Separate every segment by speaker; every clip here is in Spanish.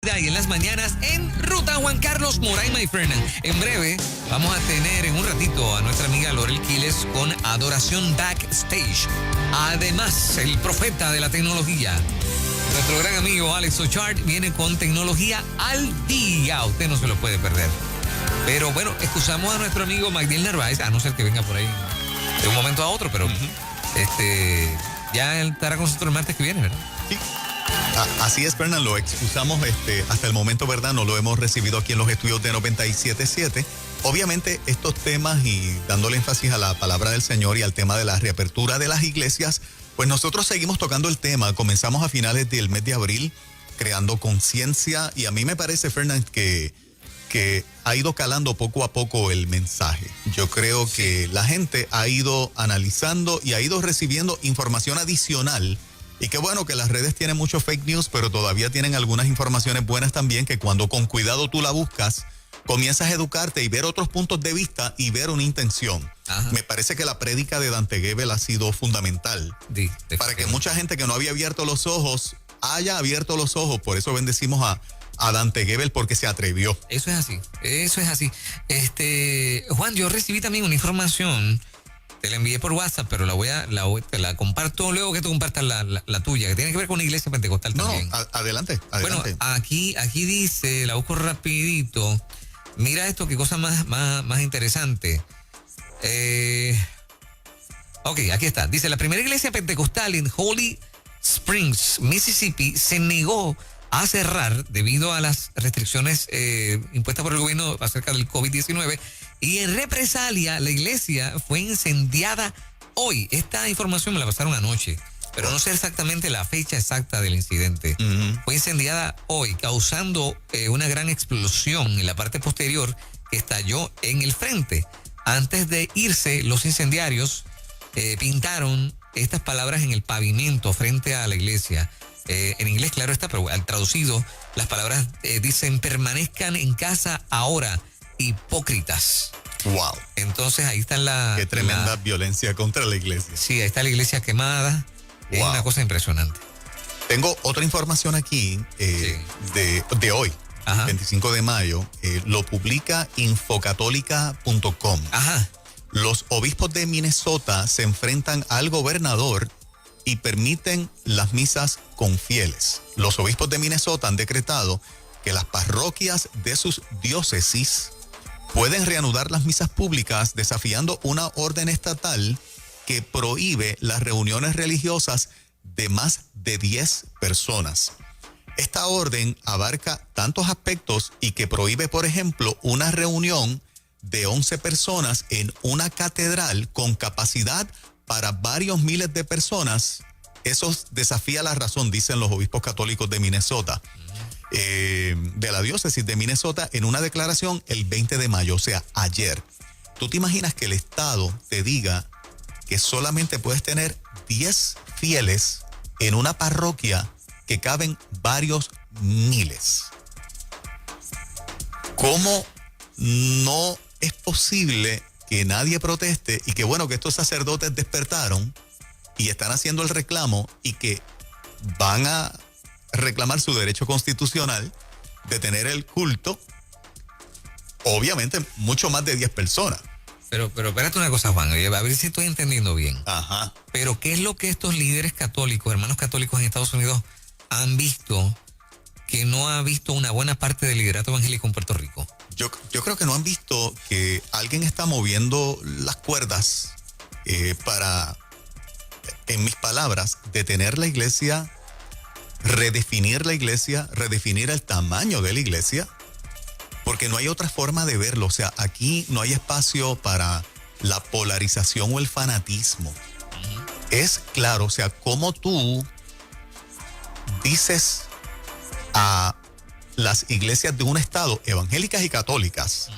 Speaker 1: Y en las mañanas en Ruta Juan Carlos Moraima y Fernan. En breve vamos a tener en un ratito a nuestra amiga Lorel Quiles con Adoración Backstage. Además, el profeta de la tecnología, nuestro gran amigo Alex Ochart, viene con tecnología al día. Usted no se lo puede perder. Pero bueno, excusamos a nuestro amigo Magdiel Narváez, a no ser que venga por ahí de un momento a otro, pero ya él estará con nosotros el martes que viene, ¿verdad?
Speaker 2: Sí. Así es, Fernan, lo excusamos hasta el momento, ¿verdad? No lo hemos recibido aquí en los estudios de 97.7. Obviamente, estos temas y dándole énfasis a la palabra del Señor y al tema de la reapertura de las iglesias, pues nosotros seguimos tocando el tema. Comenzamos a finales del mes de abril, creando conciencia, y a mí me parece, Fernan, que ha ido calando poco a poco el mensaje. Yo creo que la gente ha ido analizando y ha ido recibiendo información adicional. Y qué bueno que las redes tienen mucho fake news, pero todavía tienen algunas informaciones buenas también, que cuando con cuidado tú la buscas, comienzas a educarte y ver otros puntos de vista y ver una intención. Ajá. Me parece que la prédica de Dante Gebel ha sido fundamental para que mucha gente que no había abierto los ojos haya abierto los ojos. Por eso bendecimos a Dante Gebel, porque se atrevió.
Speaker 1: Eso es así, eso es así. Juan, yo recibí también una información. Te la envié por WhatsApp, pero te la comparto luego que tú compartas la tuya, que tiene que ver con una iglesia pentecostal también.
Speaker 2: No, adelante.
Speaker 1: Bueno, aquí dice, la busco rapidito. Mira esto, qué cosa más interesante. Ok, aquí está. Dice, la primera iglesia pentecostal en Holly Springs, Mississippi, se negó a cerrar debido a las restricciones impuestas por el gobierno acerca del COVID-19, y en represalia la iglesia fue incendiada hoy. Esta información me la pasaron anoche, pero no sé exactamente la fecha exacta del incidente. Fue incendiada hoy, causando una gran explosión en la parte posterior que estalló en el frente. Antes de irse, los incendiarios pintaron estas palabras en el pavimento frente a la iglesia. En inglés, claro está, pero al traducido, las palabras dicen: permanezcan en casa ahora, hipócritas.
Speaker 2: Wow.
Speaker 1: Entonces ahí está
Speaker 2: qué tremenda violencia contra la iglesia.
Speaker 1: Sí, ahí está la iglesia quemada. Wow. Es una cosa impresionante.
Speaker 2: Tengo otra información aquí de hoy, ajá, 25 de mayo. Lo publica infocatólica.com.
Speaker 1: Ajá.
Speaker 2: Los obispos de Minnesota se enfrentan al gobernador y permiten las misas con fieles. Los obispos de Minnesota han decretado que las parroquias de sus diócesis pueden reanudar las misas públicas, desafiando una orden estatal que prohíbe las reuniones religiosas de más de 10 personas. Esta orden abarca tantos aspectos y que prohíbe, por ejemplo, una reunión de 11 personas en una catedral con capacidad para varios miles de personas. Eso desafía la razón, dicen los obispos católicos de Minnesota, de la diócesis de Minnesota, en una declaración el 20 de mayo, o sea, ayer. ¿Tú te imaginas que el Estado te diga que solamente puedes tener 10 fieles en una parroquia que caben varios miles? ¿Cómo no es posible que nadie proteste? Y que bueno, que estos sacerdotes despertaron y están haciendo el reclamo, y que van a reclamar su derecho constitucional de tener el culto, obviamente mucho más de 10 personas.
Speaker 1: Pero espérate una cosa, Juan, a ver si estoy entendiendo bien.
Speaker 2: Ajá.
Speaker 1: Pero ¿qué es lo que estos líderes católicos, hermanos católicos en Estados Unidos, han visto que no ha visto una buena parte del liderato evangélico en Puerto Rico?
Speaker 2: Yo creo que no han visto que alguien está moviendo las cuerdas para, en mis palabras, detener la iglesia, redefinir la iglesia, redefinir el tamaño de la iglesia, porque no hay otra forma de verlo. O sea, aquí no hay espacio para la polarización o el fanatismo. Es claro, o sea, como tú dices a las iglesias de un estado, evangélicas y católicas,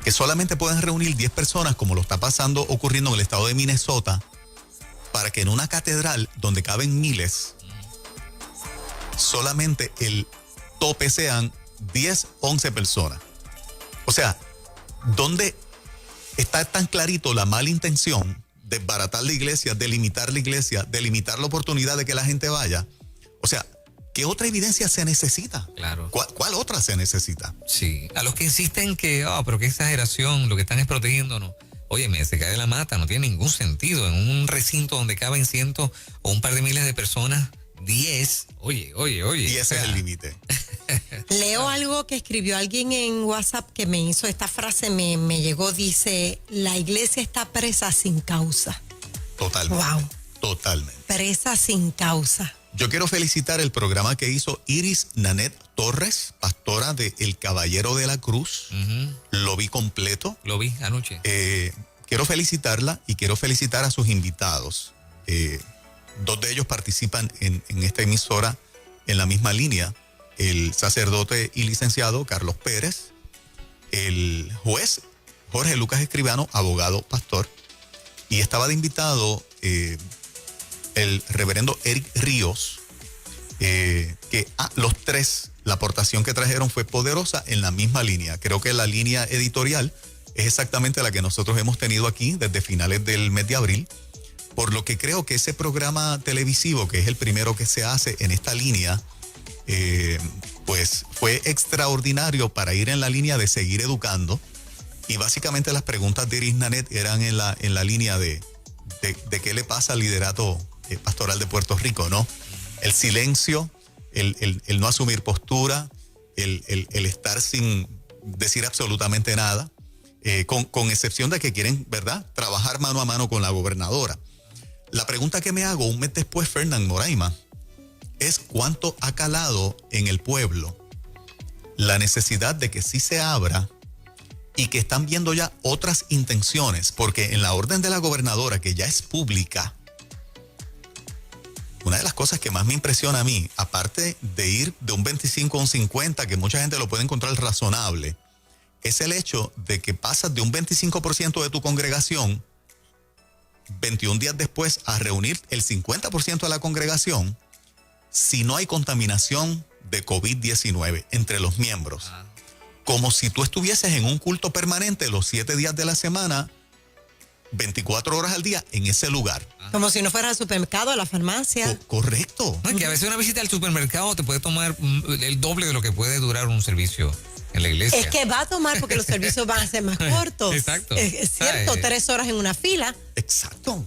Speaker 2: que solamente pueden reunir 10 personas, como lo está ocurriendo en el estado de Minnesota, para que en una catedral donde caben miles, solamente el tope sean 10, 11 personas. O sea, ¿dónde está tan clarito la mala intención de desbaratar la iglesia, de limitar la iglesia, de limitar la oportunidad de que la gente vaya? O sea, ¿Qué otra evidencia se necesita?
Speaker 1: Claro.
Speaker 2: ¿Cuál otra se necesita?
Speaker 1: Sí, a los que insisten que, pero qué exageración, lo que están es protegiéndonos. Óyeme, se cae de la mata, no tiene ningún sentido. En un recinto donde caben cientos o un par de miles de personas, 10, oye.
Speaker 2: 10 es el límite.
Speaker 3: Leo algo que escribió alguien en WhatsApp que me hizo esta frase, me llegó, dice, la iglesia está presa sin causa.
Speaker 2: Totalmente.
Speaker 3: Wow.
Speaker 2: Totalmente.
Speaker 3: Presa sin causa.
Speaker 2: Yo quiero felicitar el programa que hizo Iris Nanet Torres, pastora de El Caballero de la Cruz. Lo vi completo.
Speaker 1: Lo vi anoche.
Speaker 2: Quiero felicitarla y quiero felicitar a sus invitados. 2 de ellos participan en esta emisora en la misma línea. El sacerdote y licenciado Carlos Pérez, el juez Jorge Lucas Escribano, abogado, pastor, y estaba de invitado el reverendo Eric Ríos, que los 3, la aportación que trajeron fue poderosa en la misma línea. Creo que la línea editorial es exactamente la que nosotros hemos tenido aquí desde finales del mes de abril, por lo que creo que ese programa televisivo, que es el primero que se hace en esta línea, pues fue extraordinario para ir en la línea de seguir educando. Y básicamente las preguntas de Iris Nanet eran en la línea de qué le pasa al liderato pastoral de Puerto Rico, ¿no? El silencio, el no asumir postura, el estar sin decir absolutamente nada, con excepción de que quieren, ¿verdad?, trabajar mano a mano con la gobernadora. La pregunta que me hago un mes después, Fernán Moraima, es cuánto ha calado en el pueblo la necesidad de que sí se abra y que están viendo ya otras intenciones, porque en la orden de la gobernadora, que ya es pública, una de las cosas que más me impresiona a mí, aparte de ir de un 25 a un 50, que mucha gente lo puede encontrar razonable, es el hecho de que pasas de un 25% de tu congregación 21 días después a reunir el 50% de la congregación si no hay contaminación de COVID-19 entre los miembros. Como si tú estuvieses en un culto permanente los 7 días de la semana, 24 horas al día en ese lugar.
Speaker 3: Como si no fuera al supermercado, a la farmacia.
Speaker 2: Correcto.
Speaker 1: No, es que a veces una visita al supermercado te puede tomar el doble de lo que puede durar un servicio en la iglesia.
Speaker 3: Es que va a tomar porque los servicios van a ser más cortos.
Speaker 1: Exacto.
Speaker 3: Es cierto, 3 horas en una fila.
Speaker 2: Exacto.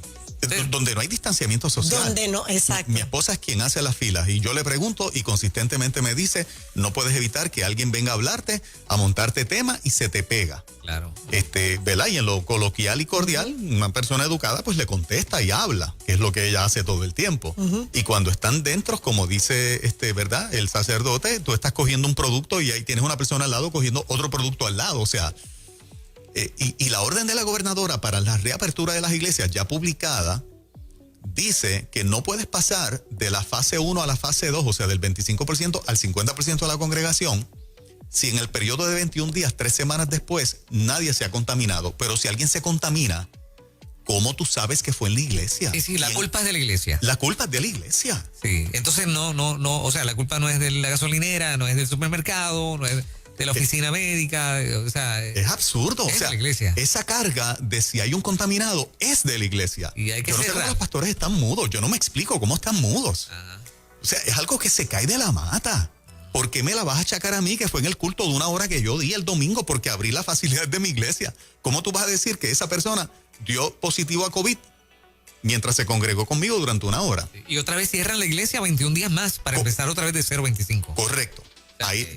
Speaker 2: Donde no hay distanciamiento social.
Speaker 3: Donde no, exacto.
Speaker 2: Mi esposa es quien hace las filas y yo le pregunto y consistentemente me dice, no puedes evitar que alguien venga a hablarte, a montarte tema y se te pega.
Speaker 1: Claro.
Speaker 2: ¿Verdad? Y en lo coloquial y cordial, una persona educada pues le contesta y habla, que es lo que ella hace todo el tiempo. Y cuando están dentro, como dice ¿verdad?, el sacerdote, tú estás cogiendo un producto y ahí tienes una persona al lado cogiendo otro producto al lado. O sea, y la orden de la gobernadora para la reapertura de las iglesias ya publicada dice que no puedes pasar de la fase 1 a la fase 2, o sea, del 25% al 50% de la congregación, si en el periodo de 21 días, 3 semanas después, nadie se ha contaminado. Pero si alguien se contamina, ¿cómo tú sabes que fue en la iglesia?
Speaker 1: Sí, la culpa es de la iglesia.
Speaker 2: La culpa es de la iglesia.
Speaker 1: Sí, entonces no, o sea, la culpa no es de la gasolinera, no es del supermercado, no es de la oficina médica, o sea...
Speaker 2: Es absurdo,
Speaker 1: es
Speaker 2: o sea,
Speaker 1: de la iglesia.
Speaker 2: Esa carga de si hay un contaminado es de la iglesia.
Speaker 1: Y hay que
Speaker 2: yo no sé
Speaker 1: cerrar.
Speaker 2: cómo los pastores están mudos, yo no me explico cómo están mudos.
Speaker 1: Ajá.
Speaker 2: O sea, es algo que se cae de la mata. ¿Por qué me la vas a achacar a mí que fue en el culto de 1 hora que yo di el domingo porque abrí la facilidad de mi iglesia? ¿Cómo tú vas a decir que esa persona dio positivo a COVID mientras se congregó conmigo durante 1 hora?
Speaker 1: Y otra vez cierran la iglesia 21 días más para empezar otra vez de 0.25.
Speaker 2: Correcto.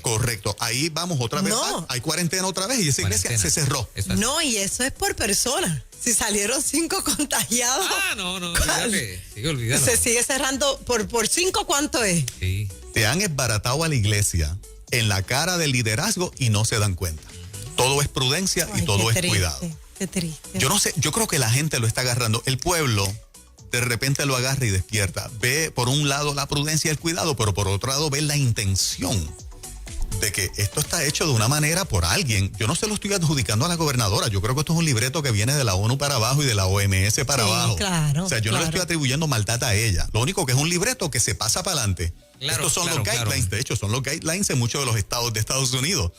Speaker 2: Correcto. Ahí vamos otra vez.
Speaker 3: No.
Speaker 2: Hay cuarentena otra vez y esa iglesia se cerró.
Speaker 3: No, y eso es por persona. Si salieron 5 contagiados.
Speaker 1: No, olvídate. Sí, olvídalo.
Speaker 3: Se sigue cerrando por 5, ¿cuánto es?
Speaker 1: Sí.
Speaker 2: Te han esbaratado a la iglesia en la cara del liderazgo y no se dan cuenta. Todo es prudencia y todo es cuidado.
Speaker 3: Qué triste.
Speaker 2: Yo no sé, yo creo que la gente lo está agarrando. El pueblo de repente lo agarra y despierta. Ve por un lado la prudencia y el cuidado, pero por otro lado ve la intención de que esto está hecho de una manera por alguien. Yo no se lo estoy adjudicando a la gobernadora. Yo creo que esto es un libreto que viene de la ONU para abajo y de la OMS para abajo.
Speaker 3: Claro.
Speaker 2: O sea, yo no le estoy atribuyendo maldad a ella. Lo único que es un libreto que se pasa para adelante.
Speaker 1: Claro,
Speaker 2: Estos son los guidelines, de hecho, son los guidelines en muchos de los estados de Estados Unidos.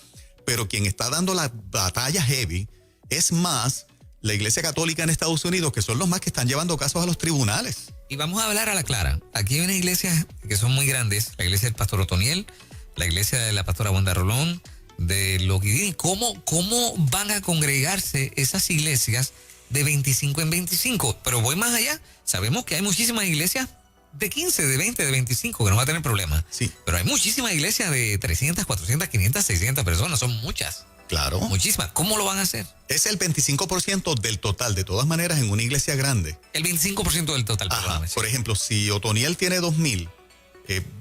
Speaker 2: Pero quien está dando la batalla heavy es más la Iglesia Católica en Estados Unidos, que son los más que están llevando casos a los tribunales.
Speaker 1: Y vamos a hablar a la clara. Aquí hay unas iglesias que son muy grandes. La iglesia del pastor Otoniel, la iglesia de la pastora Wanda Rolón, de Loquidini. ¿Cómo van a congregarse esas iglesias de 25 en 25? Pero voy más allá. Sabemos que hay muchísimas iglesias de 15, de 20, de 25 que no va a tener problema.
Speaker 2: Sí.
Speaker 1: Pero hay muchísimas iglesias de 300, 400, 500, 600 personas. Son muchas.
Speaker 2: Claro.
Speaker 1: Muchísimas. ¿Cómo lo van a hacer?
Speaker 2: Es el 25% del total, de todas maneras, en una iglesia grande.
Speaker 1: El 25% del total.
Speaker 2: Ajá.
Speaker 1: Perdóname, sí.
Speaker 2: Por ejemplo, si Otoniel tiene 2,000,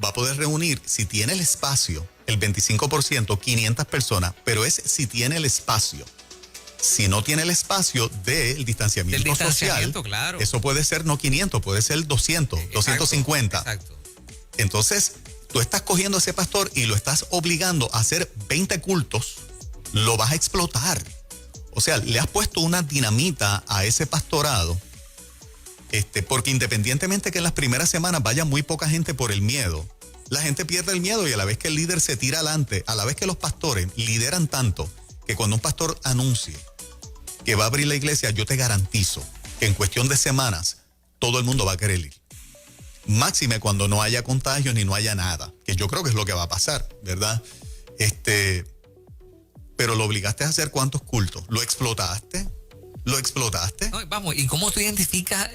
Speaker 2: va a poder reunir, si tiene el espacio, el 25%, 500 personas, pero es si tiene el espacio. Si no tiene el espacio del distanciamiento, social,
Speaker 1: claro.
Speaker 2: eso puede ser no 500, puede ser 200,
Speaker 1: Exacto,
Speaker 2: 250.
Speaker 1: Exacto.
Speaker 2: Entonces, tú estás cogiendo a ese pastor y lo estás obligando a hacer 20 cultos, lo vas a explotar. O sea, le has puesto una dinamita a ese pastorado, porque independientemente que en las primeras semanas vaya muy poca gente por el miedo, la gente pierde el miedo y a la vez que el líder se tira adelante, a la vez que los pastores lideran tanto, que cuando un pastor anuncie que va a abrir la iglesia, yo te garantizo que en cuestión de semanas todo el mundo va a querer ir. Máxime cuando no haya contagios ni no haya nada, que yo creo que es lo que va a pasar, ¿verdad? Pero lo obligaste a hacer ¿cuántos cultos? ¿Lo explotaste? ¿Lo explotaste?
Speaker 1: No, vamos, ¿y cómo tú identificas,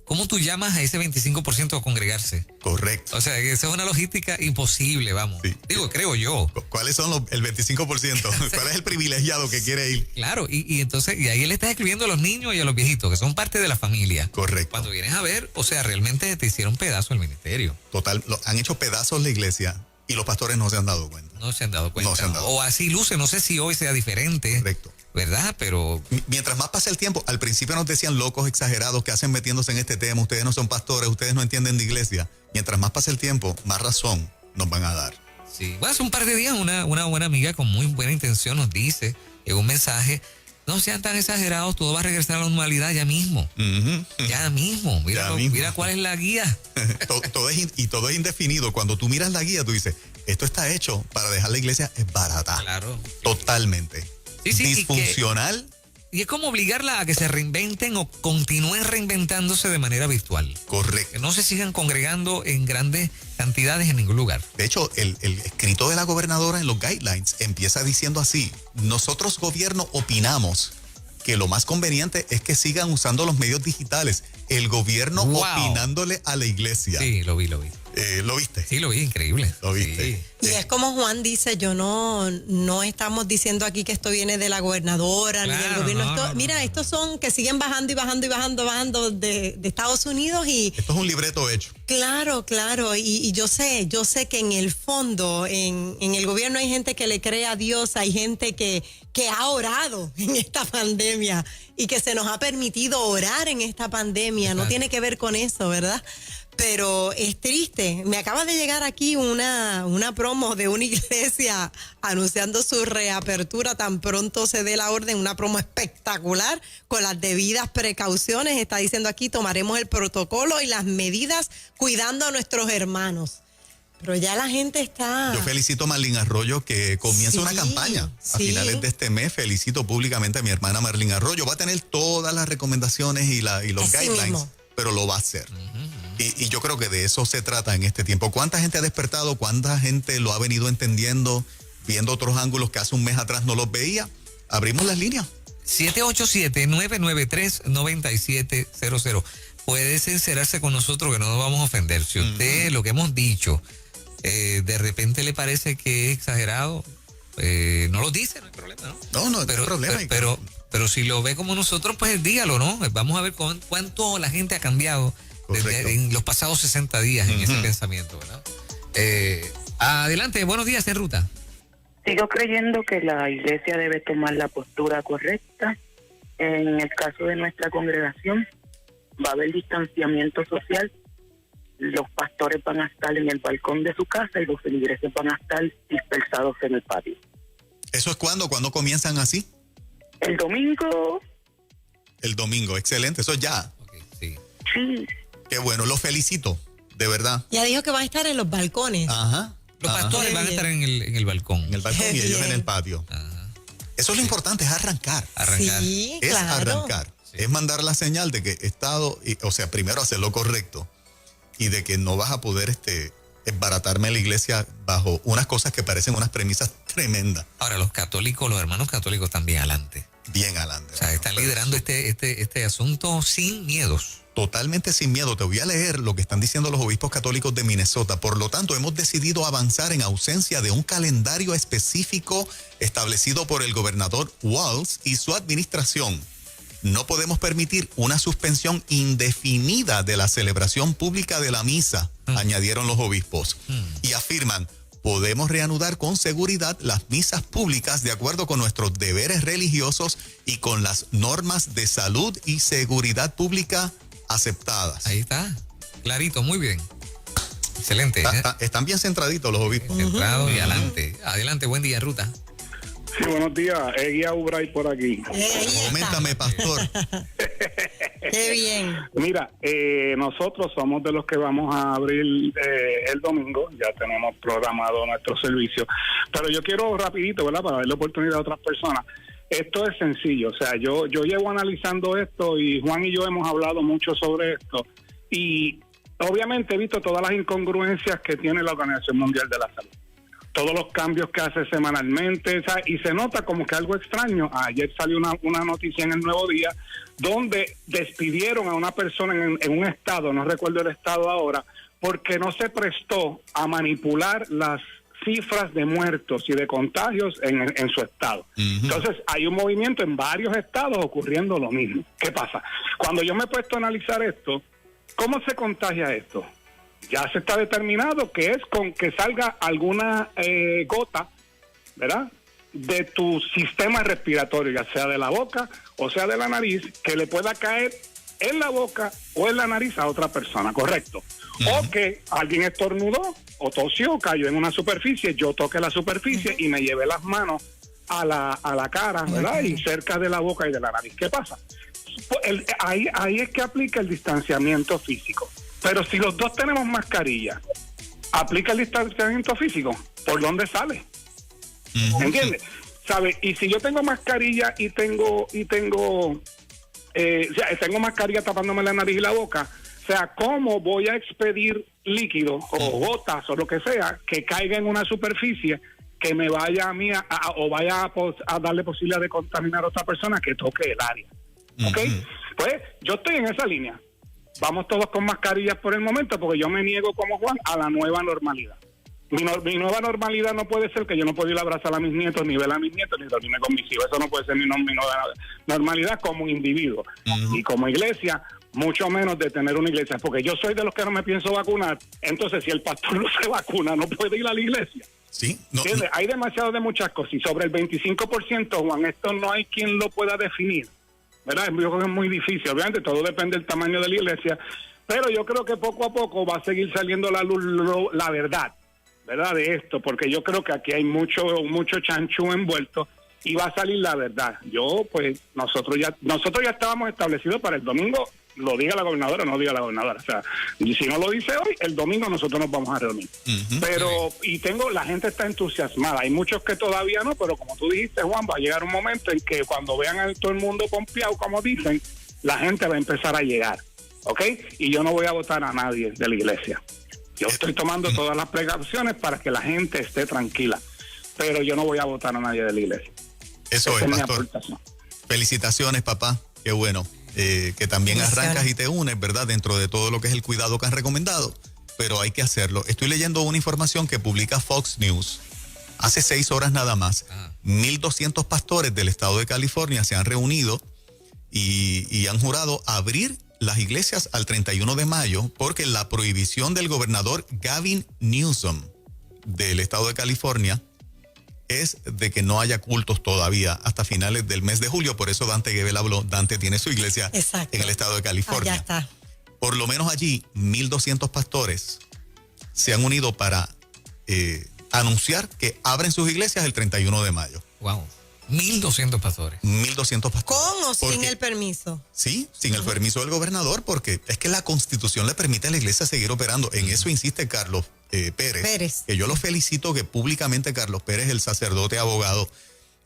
Speaker 1: cómo tú llamas a ese 25% a congregarse?
Speaker 2: Correcto.
Speaker 1: O sea, esa es una logística imposible, vamos.
Speaker 2: Sí.
Speaker 1: Digo, creo yo.
Speaker 2: ¿Cuáles son el 25%? ¿Cuál es el privilegiado que quiere ir?
Speaker 1: Claro, y entonces, y ahí le estás escribiendo a los niños y a los viejitos, que son parte de la familia.
Speaker 2: Correcto.
Speaker 1: Cuando vienes a ver, o sea, realmente te hicieron pedazo el ministerio.
Speaker 2: Total, han hecho pedazos la iglesia y los pastores no se han dado cuenta.
Speaker 1: No se han dado cuenta.
Speaker 2: No se han dado.
Speaker 1: O así luce, no sé si hoy sea diferente.
Speaker 2: Correcto.
Speaker 1: ¿Verdad? Pero
Speaker 2: Mientras más pasa el tiempo, al principio nos decían locos exagerados que hacen metiéndose en este tema, ustedes no son pastores, ustedes no entienden de iglesia. Mientras más pasa el tiempo, más razón nos van a dar.
Speaker 1: sí. Bueno, hace un par de días una buena amiga con muy buena intención nos dice en un mensaje, no sean tan exagerados, todo va a regresar a la normalidad ya mismo.
Speaker 2: Uh-huh.
Speaker 1: Ya mismo. Mira,
Speaker 2: Ya mismo.
Speaker 1: mira cuál es la guía.
Speaker 2: todo es indefinido. Cuando tú miras la guía, tú dices, esto está hecho para dejar la iglesia barata.
Speaker 1: Claro.
Speaker 2: Totalmente.
Speaker 1: Sí, sí,
Speaker 2: disfuncional.
Speaker 1: Y es como obligarla a que se reinventen o continúen reinventándose de manera virtual.
Speaker 2: Correcto.
Speaker 1: Que no se sigan congregando en grandes cantidades en ningún lugar.
Speaker 2: De hecho, el escrito de la gobernadora en los guidelines empieza diciendo así: nosotros gobierno opinamos que lo más conveniente es que sigan usando los medios digitales. El gobierno
Speaker 1: Wow.
Speaker 2: opinándole a la iglesia.
Speaker 1: Sí, lo vi.
Speaker 2: ¿Lo viste?
Speaker 1: Sí, lo vi, increíble.
Speaker 2: Lo viste.
Speaker 1: Sí.
Speaker 3: Y es como Juan dice, yo no estamos diciendo aquí que esto viene de la gobernadora ni del
Speaker 1: Claro,
Speaker 3: gobierno.
Speaker 1: no,
Speaker 3: Esto-
Speaker 1: no,
Speaker 3: mira,
Speaker 1: no.
Speaker 3: estos son que siguen bajando y bajando y bajando de Estados Unidos y
Speaker 2: Esto es un libreto hecho.
Speaker 3: claro. Y yo sé que en el fondo, en el gobierno hay gente que le cree a Dios, hay gente que ha orado en esta pandemia y que se nos ha permitido orar en esta pandemia. No
Speaker 1: Exacto.
Speaker 3: tiene que ver con eso, ¿verdad? Pero es triste. Me acaba de llegar aquí una promo de una iglesia anunciando su reapertura tan pronto se dé la orden, una promo espectacular con las debidas precauciones. Está diciendo aquí, tomaremos el protocolo y las medidas cuidando a nuestros hermanos. Pero ya la gente está...
Speaker 2: Yo felicito a Marlene Arroyo que comienza
Speaker 3: Sí,
Speaker 2: una campaña a
Speaker 3: sí.
Speaker 2: finales de este mes. Felicito públicamente a mi hermana Marlene Arroyo. Va a tener todas las recomendaciones y los
Speaker 3: Así
Speaker 2: guidelines,
Speaker 3: mismo.
Speaker 2: pero lo va a hacer. Y yo creo que de eso se trata en este tiempo. ¿Cuánta gente ha despertado? ¿Cuánta gente lo ha venido entendiendo, viendo otros ángulos que hace un mes atrás no los veía? Abrimos las líneas.
Speaker 1: 787-993-9700. Puede sincerarse con nosotros que no nos vamos a ofender. Si usted lo que hemos dicho de repente le parece que es exagerado, no lo dice, no hay problema, ¿no?
Speaker 2: No hay problema.
Speaker 1: Pero si lo ve como nosotros, pues dígalo, ¿no? Vamos a ver cuánto la gente ha cambiado en los pasados 60 días en ese pensamiento, ¿verdad? Adelante, buenos días, en ruta.
Speaker 4: Sigo creyendo que la iglesia debe tomar la postura correcta. En el caso de nuestra congregación, va a haber distanciamiento social. Los pastores van a estar en el balcón de su casa y los feligreses van a estar dispersados en el patio.
Speaker 2: ¿Eso es cuándo? ¿Cuándo comienzan así?
Speaker 4: El domingo,
Speaker 2: El domingo. Excelente. Eso ya.
Speaker 1: Okay, sí.
Speaker 4: sí,
Speaker 2: Qué bueno. Los felicito. De verdad.
Speaker 3: Ya dijo que va a estar en los balcones.
Speaker 2: Ajá.
Speaker 1: Los
Speaker 2: Ajá.
Speaker 1: pastores
Speaker 3: Qué
Speaker 1: van a
Speaker 3: bien.
Speaker 1: estar en el balcón.
Speaker 2: En el balcón
Speaker 3: Qué
Speaker 2: y ellos en
Speaker 3: bien.
Speaker 2: el patio.
Speaker 1: Ajá.
Speaker 2: Eso es lo importante, es arrancar.
Speaker 1: Arrancar.
Speaker 3: Sí,
Speaker 2: Es
Speaker 3: claro.
Speaker 2: arrancar. Es mandar la señal de que Estado, o sea, primero hacer lo correcto y de que no vas a poder embaratarme la iglesia bajo unas cosas que parecen unas premisas tremendas.
Speaker 1: Ahora, los católicos, los hermanos católicos también adelante.
Speaker 2: Bien adelante.
Speaker 1: O sea, están liderando este asunto sin miedos.
Speaker 2: Totalmente sin miedo. Te voy a leer lo que están diciendo los obispos católicos de Minnesota. Por lo tanto, hemos decidido avanzar en ausencia de un calendario específico establecido por el gobernador Walz y su administración. No podemos permitir una suspensión indefinida de la celebración pública de la misa, añadieron los obispos. Y afirman, podemos reanudar con seguridad las misas públicas de acuerdo con nuestros deberes religiosos y con las normas de salud y seguridad pública aceptadas.
Speaker 1: Ahí está, clarito, muy bien. Excelente.
Speaker 2: Están bien centraditos los obispos.
Speaker 1: Centrado y adelante. Adelante, buen día, Ruta.
Speaker 5: Sí, buenos días. Guía Ubray por aquí.
Speaker 2: Coméntame, pastor.
Speaker 3: Qué bien.
Speaker 5: Mira, nosotros somos de los que vamos a abrir el domingo. Ya tenemos programado nuestro servicio. Pero yo quiero rapidito, ¿verdad? Para darle oportunidad a otras personas. Esto es sencillo. O sea, yo llevo analizando esto y Juan y yo hemos hablado mucho sobre esto. Y obviamente he visto todas las incongruencias que tiene la Organización Mundial de la Salud. Todos los cambios que hace semanalmente, ¿sabes? Y se nota como que algo extraño. Ayer salió una noticia en el Nuevo Día donde despidieron a una persona en un estado, no recuerdo el estado ahora, porque no se prestó a manipular las cifras de muertos y de contagios en su estado. Entonces hay un movimiento en varios estados ocurriendo lo mismo. ¿Qué pasa? Cuando yo me he puesto a analizar esto, ¿cómo se contagia esto? Ya se está determinado que es con que salga alguna gota, ¿verdad?, de tu sistema respiratorio, ya sea de la boca o sea de la nariz, que le pueda caer en la boca o en la nariz a otra persona, ¿correcto? O que alguien estornudó o tosió, cayó en una superficie, yo toqué la superficie y me llevé las manos a la cara, ¿verdad?, y cerca de la boca y de la nariz. ¿Qué pasa? Ahí es que aplica el distanciamiento físico. Pero si los dos tenemos mascarilla, ¿aplica el distanciamiento físico? ¿Por dónde sale? ¿Entiendes? ¿Sabe? Y si yo tengo mascarilla y tengo mascarilla tapándome la nariz y la boca, o sea, ¿cómo voy a expedir líquido o gotas o lo que sea que caiga en una superficie que me vaya a mí o vaya a darle posibilidad de contaminar a otra persona que toque el área? ¿Ok? Pues yo estoy en esa línea. Vamos todos con mascarillas por el momento porque yo me niego como Juan a la nueva normalidad. Mi nueva normalidad no puede ser que yo no puedo ir a abrazar a mis nietos, ni ver a mis nietos, ni dormirme con mis hijos. Eso no puede ser mi nueva normalidad como individuo. Y como iglesia, mucho menos de tener una iglesia. Porque yo soy de los que no me pienso vacunar. Entonces, si el pastor no se vacuna, no puede ir a la iglesia.
Speaker 2: Sí.
Speaker 5: ¿Entiendes? Hay demasiado de muchas cosas. Y sobre el 25%, Juan, esto no hay quien lo pueda definir, ¿verdad? Yo creo que es muy difícil. Obviamente todo depende del tamaño de la iglesia, pero yo creo que poco a poco va a seguir saliendo a la luz la verdad, ¿verdad?, de esto, porque yo creo que aquí hay mucho chanchú envuelto y va a salir la verdad. Nosotros ya estábamos establecidos para el domingo, lo diga la gobernadora o no diga la gobernadora. O sea, y si no lo dice hoy, el domingo nosotros nos vamos a reunir. Pero, la gente está entusiasmada. Hay muchos que todavía no, pero como tú dijiste, Juan, va a llegar un momento en que cuando vean a todo el mundo pompeado, como dicen, la gente va a empezar a llegar. ¿Ok? Y yo no voy a votar a nadie de la iglesia. Yo estoy tomando todas las precauciones para que la gente esté tranquila, pero yo no voy a votar a nadie de la iglesia.
Speaker 2: Eso es, pastor. Felicitaciones, papá. Qué bueno. Que también arrancas y te unes, ¿verdad?, dentro de todo lo que es el cuidado que han recomendado, pero hay que hacerlo. Estoy leyendo una información que publica Fox News hace 6 horas nada más. 1,200 pastores del estado de California se han reunido y han jurado abrir las iglesias al 31 de mayo porque la prohibición del gobernador Gavin Newsom del estado de California es de que no haya cultos todavía hasta finales del mes de julio. Por eso Dante Gebel habló. Dante tiene su iglesia en el estado de California.
Speaker 3: Ya está.
Speaker 2: Por lo menos allí, 1,200 pastores se han unido para anunciar que abren sus iglesias el 31 de mayo.
Speaker 1: Wow. 1,200 pastores.
Speaker 2: 1,200 pastores.
Speaker 3: ¿Con o sin el permiso?
Speaker 2: Sí, sin el permiso del gobernador, porque es que la Constitución le permite a la iglesia seguir operando. En eso insiste Carlos Pérez. Que yo lo felicito que públicamente Carlos Pérez, el sacerdote abogado,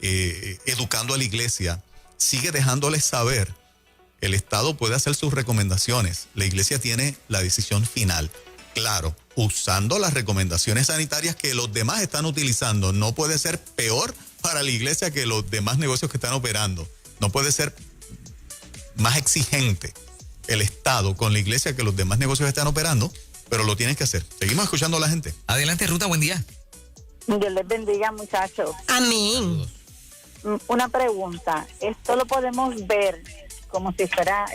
Speaker 2: educando a la iglesia, sigue dejándoles saber El Estado puede hacer sus recomendaciones. La iglesia tiene la decisión final. Claro, usando las recomendaciones sanitarias que los demás están utilizando. No puede ser peor para la iglesia que los demás negocios que están operando. No puede ser más exigente el Estado con la iglesia que los demás negocios que están operando, pero lo tienen que hacer. Seguimos escuchando a la gente.
Speaker 1: Adelante, Ruta, buen día.
Speaker 6: Dios les bendiga, muchachos.
Speaker 3: Amén.
Speaker 6: Una pregunta. ¿Esto lo podemos ver como si fuera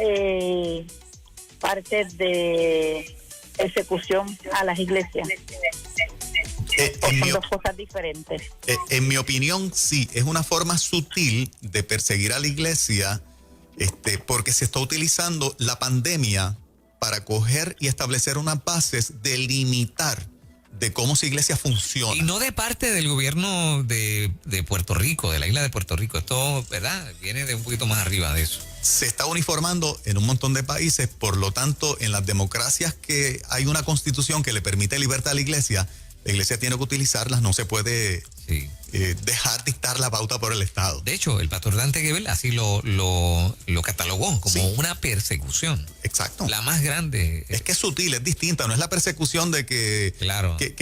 Speaker 6: parte de persecución a las iglesias? ¿O son dos cosas diferentes?
Speaker 2: En mi opinión, sí. Es una forma sutil de perseguir a la iglesia, porque se está utilizando la pandemia para coger y establecer unas bases de limitar de cómo su iglesia funciona.
Speaker 1: Y no de parte del gobierno de Puerto Rico, de la isla de Puerto Rico. Esto, ¿verdad? Viene de un poquito más arriba de eso.
Speaker 2: Se está uniformando en un montón de países, por lo tanto, en las democracias que hay una constitución que le permite libertad a la iglesia tiene que utilizarlas, no se puede dejar dictar la pauta por el Estado.
Speaker 1: De hecho, el pastor Dante Gebel así lo catalogó como una persecución.
Speaker 2: Exacto.
Speaker 1: La más grande.
Speaker 2: Es que es sutil, es distinta, no es la persecución de que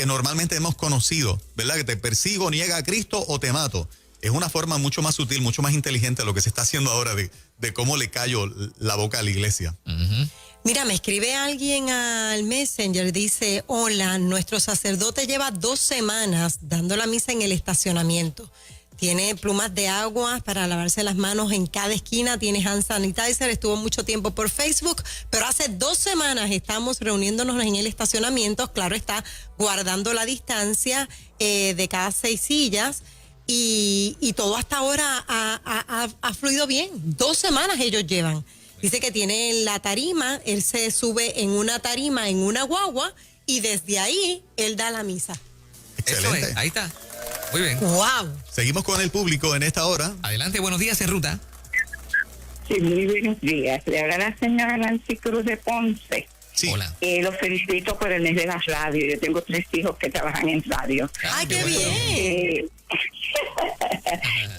Speaker 2: normalmente hemos conocido, ¿verdad? Que te persigo, niega a Cristo o te mato. Es una forma mucho más sutil, mucho más inteligente lo que se está haciendo ahora de cómo le callo la boca a la iglesia.
Speaker 1: Uh-huh.
Speaker 3: Mira, me escribe alguien al Messenger, dice, hola, nuestro sacerdote lleva 2 semanas dando la misa en el estacionamiento. Tiene plumas de agua para lavarse las manos en cada esquina, tiene hand sanitizer, estuvo mucho tiempo por Facebook, pero hace 2 semanas estamos reuniéndonos en el estacionamiento, claro está, guardando la distancia de cada 6 sillas. Y todo hasta ahora ha fluido bien. 2 semanas ellos llevan. Dice que tiene la tarima, él se sube en una tarima, en una guagua, y desde ahí él da la misa.
Speaker 1: Eso es, ahí está. Muy bien.
Speaker 3: ¡Wow!
Speaker 2: Seguimos con el público en esta hora.
Speaker 1: Adelante, buenos días, en Ruta.
Speaker 7: Sí, muy buenos días. Le habla la señora Nancy Cruz de Ponce.
Speaker 2: Sí.
Speaker 1: Hola.
Speaker 7: Los felicito por el mes de las radios. Yo tengo 3 hijos que trabajan en radio.
Speaker 3: ¡Ay, qué
Speaker 1: bueno.
Speaker 3: bien!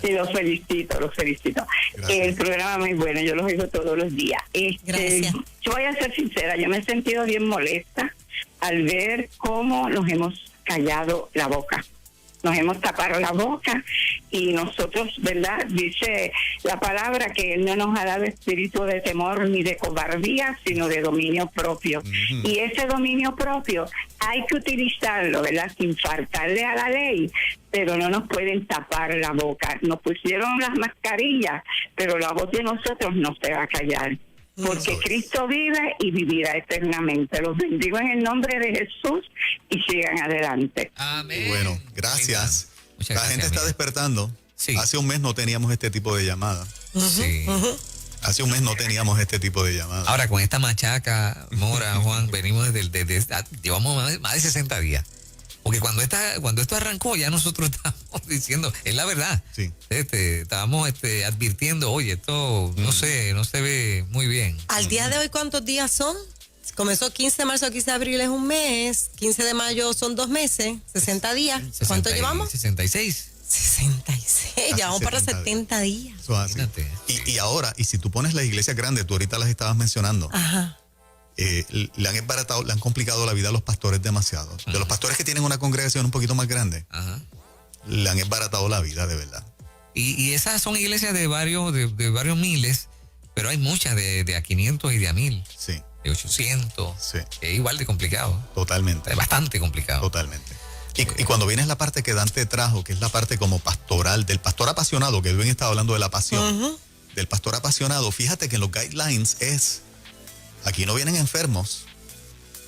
Speaker 7: Sí, los felicito. El programa muy bueno, yo los oigo todos los días.
Speaker 3: Gracias.
Speaker 7: Yo voy a ser sincera, yo me he sentido bien molesta al ver cómo nos hemos callado la boca. Nos hemos tapado la boca y nosotros, ¿verdad? Dice la palabra que Él no nos ha dado espíritu de temor ni de cobardía, sino de dominio propio. Uh-huh. Y ese dominio propio hay que utilizarlo, ¿verdad? Sin faltarle a la ley, pero no nos pueden tapar la boca. Nos pusieron las mascarillas, pero la voz de nosotros no se va a callar. Porque Cristo vive y vivirá eternamente. Los bendigo en el nombre de Jesús y sigan adelante.
Speaker 1: Amén.
Speaker 2: Bueno, gracias.
Speaker 1: Muchas gracias,
Speaker 2: gente está
Speaker 1: amiga.
Speaker 2: despertando.
Speaker 1: Sí.
Speaker 2: Hace un mes no teníamos este tipo de llamada.
Speaker 1: Sí.
Speaker 2: Hace un mes no teníamos este tipo de llamada.
Speaker 1: Ahora, con esta machaca, Mora, Juan, venimos llevamos más de 60 días. Porque cuando esto arrancó, ya nosotros estábamos diciendo, es la verdad.
Speaker 2: Sí.
Speaker 1: Estábamos advirtiendo, oye, esto no se ve muy bien.
Speaker 3: Al día de hoy, ¿cuántos días son? Comenzó 15 de marzo a 15 de abril es un mes, 15 de mayo son 2 meses, 60 días. ¿Cuánto llevamos?
Speaker 1: 66.
Speaker 3: 66, ya vamos para 70 días.
Speaker 2: Eso es así.
Speaker 1: Fíjate.
Speaker 2: Y ahora, y si tú pones las iglesias grandes, tú ahorita las estabas mencionando,
Speaker 3: Ajá.
Speaker 2: le han embaratado, le han complicado la vida a los pastores demasiado. De los pastores que tienen una congregación un poquito más grande,
Speaker 1: Ajá.
Speaker 2: le han embaratado la vida, de verdad.
Speaker 1: Y esas son iglesias de varios miles, pero hay muchas de a 500 y de a 1000,
Speaker 2: Sí,
Speaker 1: de 800.
Speaker 2: sí,
Speaker 1: Es igual de complicado.
Speaker 2: totalmente.
Speaker 1: Es bastante complicado.
Speaker 2: Totalmente. Y cuando viene la parte que Dante trajo, que es la parte como pastoral, del pastor apasionado, que Edwin estaba hablando de la pasión, del pastor apasionado, fíjate que en los guidelines aquí no vienen enfermos.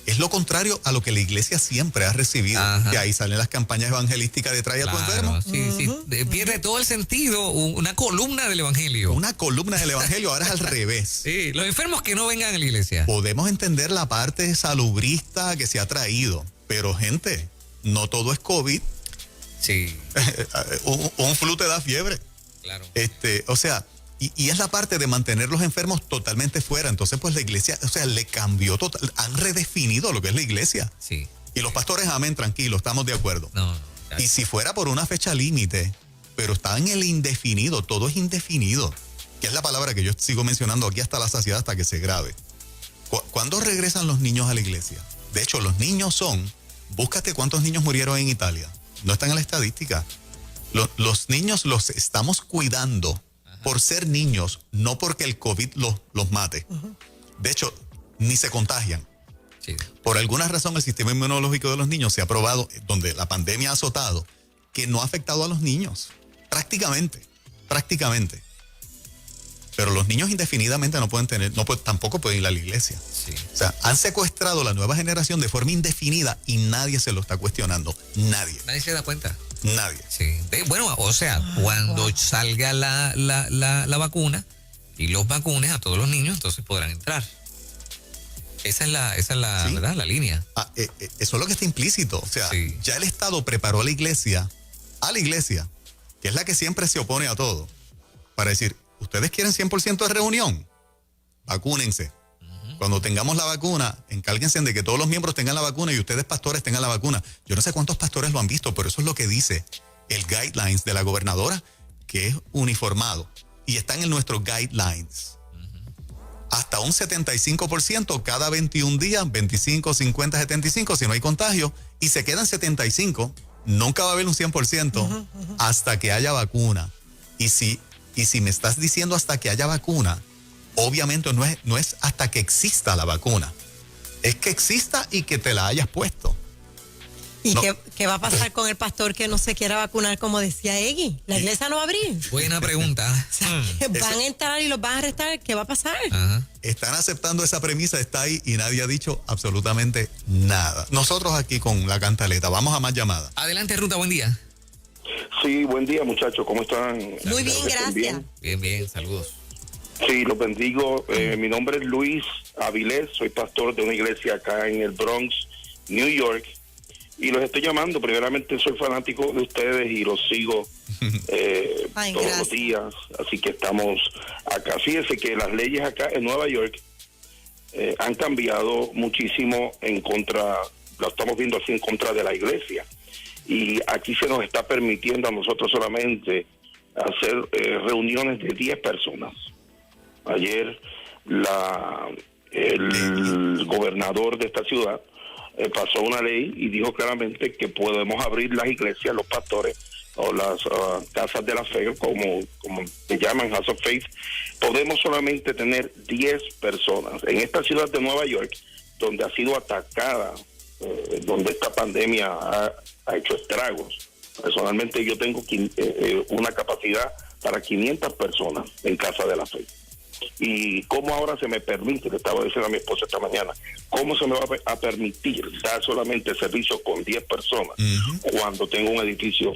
Speaker 2: Es lo contrario a lo que la iglesia siempre ha recibido.
Speaker 1: Ajá.
Speaker 2: Que ahí salen las campañas evangelísticas de trae a tu enfermo.
Speaker 1: Sí. Pierde todo el sentido una columna del evangelio.
Speaker 2: Una columna del evangelio ahora es al revés.
Speaker 1: Sí, los enfermos que no vengan a la iglesia.
Speaker 2: Podemos entender la parte salubrista que se ha traído, pero gente, no todo es COVID.
Speaker 1: Sí,
Speaker 2: un flu te da fiebre.
Speaker 1: claro.
Speaker 2: O sea, y es la parte de mantener los enfermos totalmente fuera. Entonces, pues la iglesia, o sea, le cambió total, han redefinido lo que es la iglesia.
Speaker 1: Sí.
Speaker 2: Y los pastores, amén, tranquilos, estamos de acuerdo.
Speaker 1: No. Ya.
Speaker 2: Y si fuera por una fecha límite, pero está en el indefinido, todo es indefinido. que es la palabra que yo sigo mencionando aquí hasta la saciedad, hasta que se grabe. ¿Cuándo regresan los niños a la iglesia? De hecho, los niños búscate cuántos niños murieron en Italia. No están en la estadística. Los niños los estamos cuidando por ser niños, no porque el COVID los mate. De hecho, ni se contagian.
Speaker 1: Sí.
Speaker 2: Por alguna razón, el sistema inmunológico de los niños se ha probado, donde la pandemia ha azotado, que no ha afectado a los niños. Prácticamente. Pero los niños indefinidamente tampoco pueden ir a la iglesia.
Speaker 1: Sí.
Speaker 2: O sea, han secuestrado la nueva generación de forma indefinida y nadie se lo está cuestionando. Nadie.
Speaker 1: Nadie se da cuenta.
Speaker 2: Nadie.
Speaker 1: Sí. Cuando salga la vacuna y los vacunes a todos los niños, entonces podrán entrar. Esa es la,
Speaker 2: ¿sí?
Speaker 1: ¿verdad? La línea.
Speaker 2: Eso es lo que está implícito. O sea,
Speaker 1: sí.
Speaker 2: ya el Estado preparó a la iglesia, que es la que siempre se opone a todo, para decir, ¿ustedes quieren 100% de reunión? Vacúnense. Cuando tengamos la vacuna, encárguense de que todos los miembros tengan la vacuna y ustedes, pastores, tengan la vacuna. Yo no sé cuántos pastores lo han visto, pero eso es lo que dice el guidelines de la gobernadora, que es uniformado. Y están en nuestros guidelines. Hasta un 75% cada 21 días, 25, 50, 75, si no hay contagio, y se quedan 75. Nunca va a haber un 100% hasta que haya vacuna. Y si me estás diciendo hasta que haya vacuna, obviamente no es hasta que exista la vacuna. Es que exista y que te la hayas puesto.
Speaker 3: ¿Y
Speaker 2: no.
Speaker 3: qué va a pasar con el pastor que no se quiera vacunar, como decía Eggy? ¿La iglesia no va a abrir?
Speaker 1: Buena pregunta.
Speaker 3: ¿Van a entrar y los van a arrestar? ¿Qué va a pasar?
Speaker 1: Ajá.
Speaker 2: Están aceptando esa premisa, está ahí y nadie ha dicho absolutamente nada. Nosotros aquí con la cantaleta, vamos a más llamadas.
Speaker 1: Adelante, Ruta, buen día.
Speaker 8: Sí, buen día, muchachos, ¿cómo están?
Speaker 3: Muy bien, gracias.
Speaker 1: Bien, saludos.
Speaker 8: Sí, los bendigo. Mi nombre es Luis Avilés, soy pastor de una iglesia acá en el Bronx, New York, y los estoy llamando. Primeramente soy fanático de ustedes y los sigo todos los días, así que estamos acá. Fíjense que las leyes acá en Nueva York han cambiado muchísimo lo estamos viendo así, en contra de la iglesia. Y aquí se nos está permitiendo a nosotros solamente hacer reuniones de 10 personas. Ayer el gobernador de esta ciudad pasó una ley y dijo claramente que podemos abrir las iglesias, los pastores o las casas de la fe, como se llaman, House of Faith. Podemos solamente tener 10 personas. En esta ciudad de Nueva York, donde ha sido atacada, donde esta pandemia ha hecho estragos. Personalmente yo tengo una capacidad para 500 personas en Casa de la Fe. Y cómo ahora se me permite, le estaba diciendo a mi esposa esta mañana, cómo se me va a permitir dar solamente servicio con 10 personas cuando tengo un edificio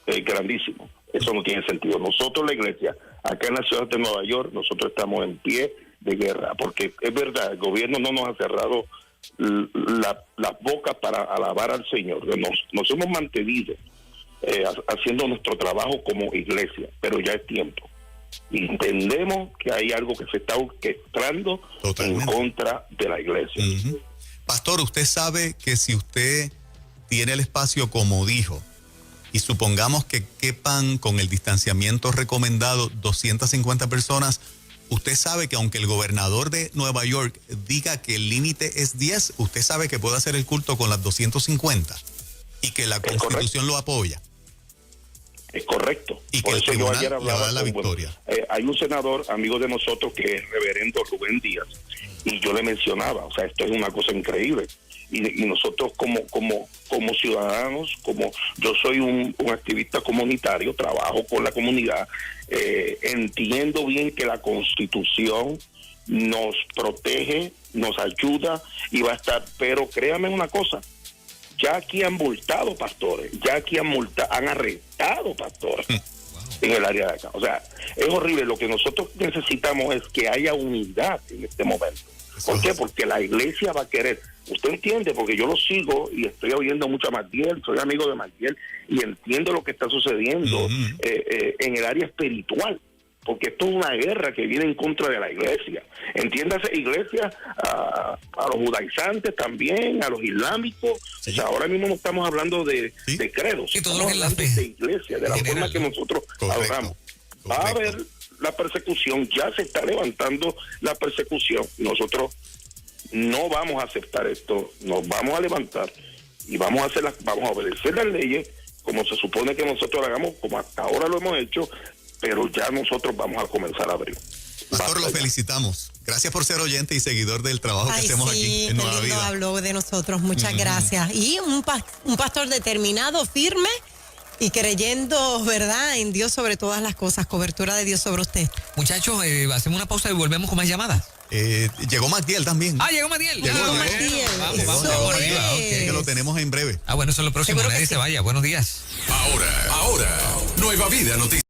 Speaker 8: grandísimo. Eso no tiene sentido. Nosotros, la iglesia, acá en la ciudad de Nueva York, nosotros estamos en pie de guerra, porque es verdad, el gobierno no nos ha cerrado las bocas para alabar al Señor. Nos hemos mantenido haciendo nuestro trabajo como iglesia, pero ya es tiempo. Entendemos que hay algo que se está orquestando en contra de la iglesia.
Speaker 2: Pastor, usted sabe que si usted tiene el espacio como dijo, y supongamos que quepan con el distanciamiento recomendado 250 personas, usted sabe que aunque el gobernador de Nueva York diga que el límite es 10, usted sabe que puede hacer el culto con las 250 y que la Constitución lo apoya.
Speaker 8: Es correcto.
Speaker 2: Y que el tribunal le va a dar la victoria.
Speaker 8: Hay un senador, amigo de nosotros, que es reverendo Rubén Díaz, y yo le mencionaba, o sea, esto es una cosa increíble. Y nosotros como ciudadanos, como yo soy un activista comunitario, trabajo con la comunidad, entiendo bien que la Constitución nos protege, nos ayuda y va a estar, pero créanme una cosa, ya aquí han multado pastores, ya aquí han arrestado pastores en el área de acá. O sea, es horrible. Lo que nosotros necesitamos es que haya unidad en este momento. ¿Por qué? Porque la iglesia va a querer. Usted entiende, porque yo lo sigo y estoy oyendo mucho a Magdiel, soy amigo de Magdiel y entiendo lo que está sucediendo en el área espiritual. Porque esto es una guerra que viene en contra de la iglesia. Entiéndase, iglesia, a los judaizantes también, a los islámicos. Sí. O sea, ahora mismo no estamos hablando de credos, estamos hablando de iglesia, de la forma que nosotros adoramos. Va a haber la persecución, ya se está levantando la persecución. Nosotros no vamos a aceptar esto, nos vamos a levantar y vamos a obedecer las leyes como se supone que nosotros lo hagamos, como hasta ahora lo hemos hecho, pero ya nosotros vamos a comenzar a abrir.
Speaker 2: Pastor, lo felicitamos. Gracias por ser oyente y seguidor del trabajo que hacemos aquí en Nueva Vida.
Speaker 3: Habló de nosotros, muchas gracias. Y un pastor determinado, firme y creyendo, ¿verdad?, en Dios sobre todas las cosas, cobertura de Dios sobre usted.
Speaker 1: Muchachos, hacemos una pausa y volvemos con más llamadas.
Speaker 2: Llegó Magdiel también.
Speaker 1: Llegó Magdiel.
Speaker 3: Llegó Magdiel.
Speaker 1: Vamos arriba.
Speaker 2: Que lo tenemos en breve.
Speaker 1: Bueno, eso es lo próximo. Nadie se vaya. Buenos días.
Speaker 9: Ahora, Nueva Vida Noticias.